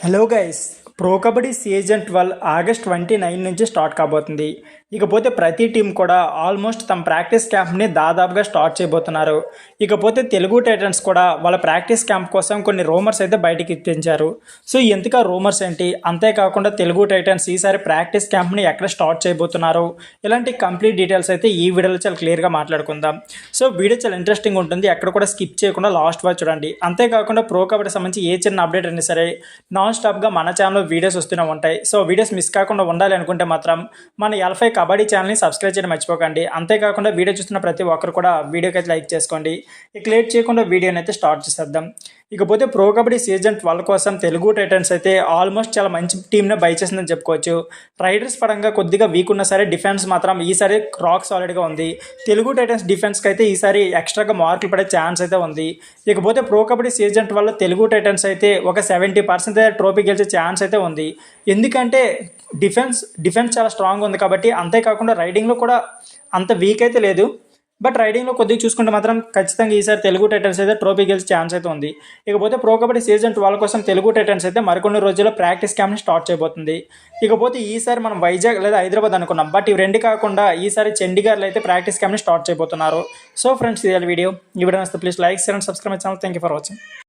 Hello guys, pro kabaddi season 12 August 29 నుంచి start కాబోతుంది. ఇకపోతే ప్రతి టీం కూడా ఆల్మోస్ట్ తమ ప్రాక్టీస్ క్యాంప్ని దాదాపుగా స్టార్ట్ చేయబోతున్నారు. ఇకపోతే తెలుగు టైటన్స్ కూడా వాళ్ళ ప్రాక్టీస్ క్యాంప్ కోసం కొన్ని రూమర్స్ అయితే బయటికి ఇప్పించారు. సో ఎందుకు ఆ రూమర్స్ ఏంటి, అంతేకాకుండా తెలుగు టైటన్స్ ఈసారి ప్రాక్టీస్ క్యాంప్ని ఎక్కడ స్టార్ట్ చేయబోతున్నారు, ఇలాంటి కంప్లీట్ డీటెయిల్స్ అయితే ఈ వీడియోలో చాలా క్లియర్గా మాట్లాడుకుందాం. సో వీడియో చాలా ఇంట్రెస్టింగ్ ఉంటుంది, ఎక్కడ కూడా స్కిప్ చేయకుండా లాస్ట్ వరకు చూడండి. అంతేకాకుండా ప్రో కబడ్డీ సంబంధించి ఏ చిన్న అప్డేట్ అయినా సరే నాన్ స్టాప్గా మన ఛానల్లో వీడియోస్ వస్తూనే ఉంటాయి. సో వీడియోస్ మిస్ కాకుండా ఉండాలి అనుకుంటే మాత్రం మన ఎల్ఫై కబడ్డీ ఛానల్ని సబ్స్క్రైబ్ చేయడం మర్చిపోకండి. అంతేకాకుండా వీడియో చూస్తున్న ప్రతి ఒక్కరు కూడా వీడియోకి అయితే లైక్ చేసుకోండి. ఇక లేట్ చేయకుండా వీడియోని అయితే స్టార్ట్ చేసేద్దాం. ఇకపోతే ప్రో కబడ్డీ సీజన్ 12 కోసం తెలుగు టైటన్స్ అయితే ఆల్మోస్ట్ చాలా మంచి టీంనే బై చేసిందని చెప్పుకోవచ్చు. రైడర్స్ పరంగా కొద్దిగా వీక్ ఉన్నా సరే డిఫెన్స్ మాత్రం ఈసారి రాక్ సాలిడ్గా ఉంది. తెలుగు టైటన్స్ డిఫెన్స్కి అయితే ఈసారి ఎక్స్ట్రాగా మార్కులు పడే ఛాన్స్ అయితే ఉంది. ఇకపోతే pro kabaddi season 12 Telugu Titans అయితే ఒక 70% ట్రోఫీ గెలిచే ఛాన్స్ అయితే ఉంది. ఎందుకంటే డిఫెన్స్ చాలా స్ట్రాంగ్ ఉంది కాబట్టి. అంతేకాకుండా రైడింగ్లో కూడా అంత వీక్ అయితే లేదు, బట్ రైడింగ్లో కొద్దిగా చూసుకుంటే మాత్రం ఖచ్చితంగా ఈసారి తెలుగు టైటన్స్ అయితే ట్రోఫీ గెలిచే ఛాన్స్ అయితే ఉంది. ఇకపోతే ప్రో కబడ్డీ సీజన్ 12 కోసం తెలుగు టైటన్స్ అయితే మరికొన్ని రోజుల్లో ప్రాక్టీస్ క్యాంప్ని స్టార్ట్ చేయబోతుంది. ఇకపోతే ఈసారి మనం వైజాగ్ లేదా హైదరాబాద్ అనుకున్నాం, బట్ ఇవి రెండు కాకుండా ఈసారి చండీగఢ్లో అయితే ప్రాక్టీస్ క్యాంప్ని స్టార్ట్ చేయబోతున్నారు. సో ఫ్రెండ్స్, ఇది వీడియో నచ్చితే please like, share and subscribe my channel. Thank you for watching.